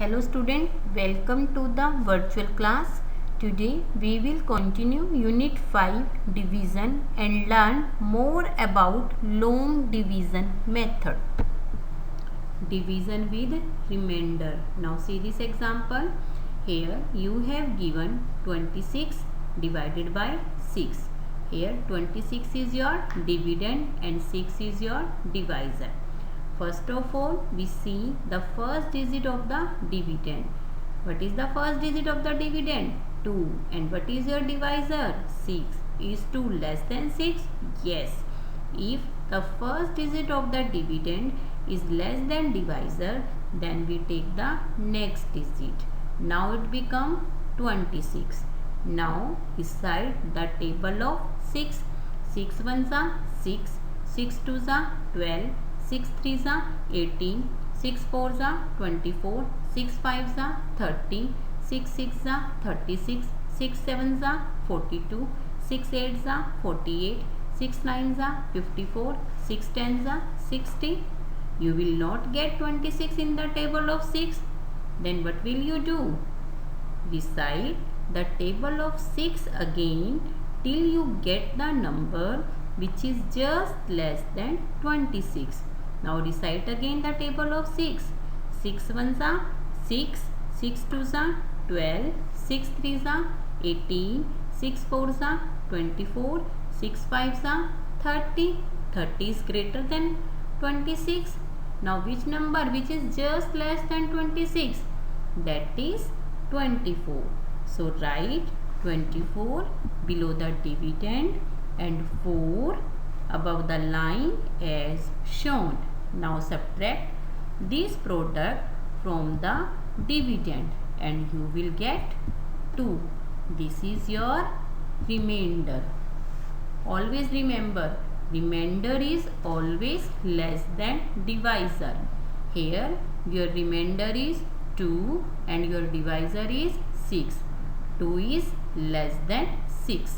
Hello student, welcome to the virtual class. Today we will continue Unit 5 Division and learn more about long division method. Division with remainder. Now see this example. Here you have given 26 divided by 6. Here 26 is your dividend and 6 is your divisor. First of all, we see the first digit of the dividend. What is the first digit of the dividend? 2. And what is your divisor? 6. Is 2 less than 6? Yes. If the first digit of the dividend is less than divisor, then we take the next digit. Now it becomes 26. Now recite the table of 6. 6 ones are 6, 6 twos are 12, 6 threes are 18, 6 fours are 24, 6 fives are 30, 6 sixes are 36, 6 sevens are 42, 6 eights are 48, 6 nines are 54, 6 tens are 60. You will not get 26 in the table of 6. Then what will you do? Recite the table of 6 again till you get the number which is just less than 26. Now recite again the table of 6. 6 ones are 6, 6 twos are 12, 6 threes are 18, 6 fours are 24, 6 fives are 30. 30 is greater than 26. Now which number which is just less than 26? That is 24. So write 24 below the dividend and 4 above the line as shown. Now subtract this product from the dividend and you will get 2. This is your remainder. Always remember, remainder is always less than divisor. Here your remainder is 2 and your divisor is 6. 2 is less than 6.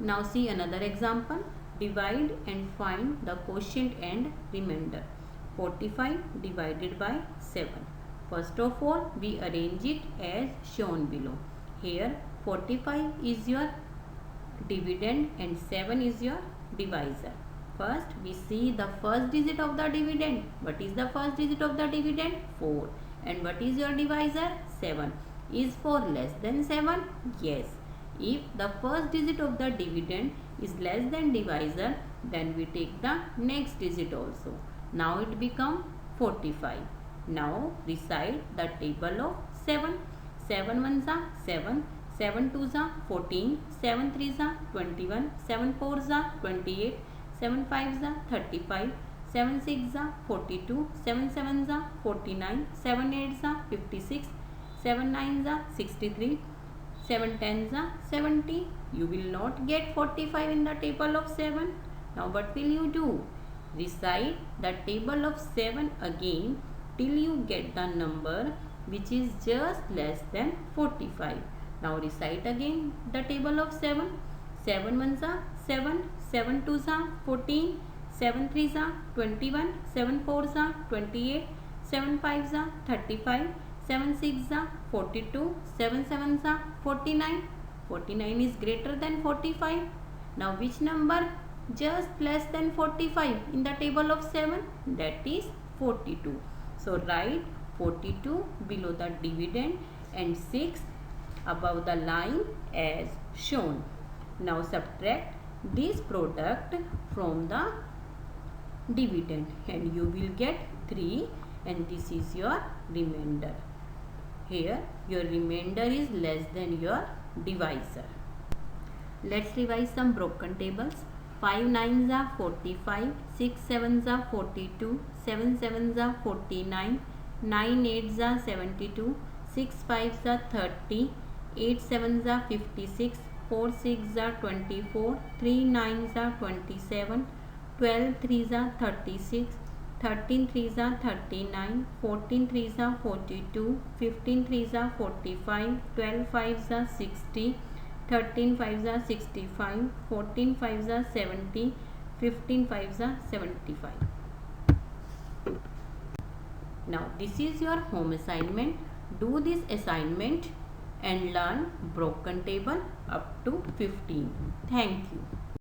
Now see another example. Divide and find the quotient and remainder. 45 divided by 7. First of all, we arrange it as shown below. Here 45 is your dividend and 7 is your divisor. First we see the first digit of the dividend. What is the first digit of the dividend? 4. And what is your divisor? 7. Is 4 less than 7? Yes. If the first digit of the dividend is less than divisor, then we take the next digit also. Now it becomes 45. Now recite the table of 7. 7 ones are 7, 7 twos are 14, 7 threes are 21, 7 fours are 28, 7 fives are 35, 7 sixes are 42, 7 sevens are 49, 7 eights are 56, 7 nines are 63, 7 tens are 70. You will not get 45 in the table of 7. Now what will you do? Recite the table of 7 again till you get the number which is just less than 45. Now recite again the table of 7. 7 ones are 7, 7 twos are 14, 7 threes are 21, 7 fours are 28, 7 fives are 35, 7 sixes are 42, 7 sevens are 49. 49 is greater than 45. Now which number just less than 45 in the table of 7? That is 42. So write 42 below the dividend and 6 above the line as shown. Now subtract this product from the dividend and you will get 3 and this is your remainder. Here your remainder is less than your divisor. Let's revise some broken tables. 5 nines are 45, 6 sevens are 42, 7 sevens are 49, 9 eights are 72, 6 fives are 30, 8 sevens are 56, 4 sixes are 24, 3 nines are 27, 12 threes are 36, 13 threes are 39, 14 threes are 42, 15 threes are 45, 12 fives are 60, 13 fives are 65, 14 fives are 70, 15 fives are 75. Now this is your home assignment. Do this assignment and learn broken table up to 15. Thank you.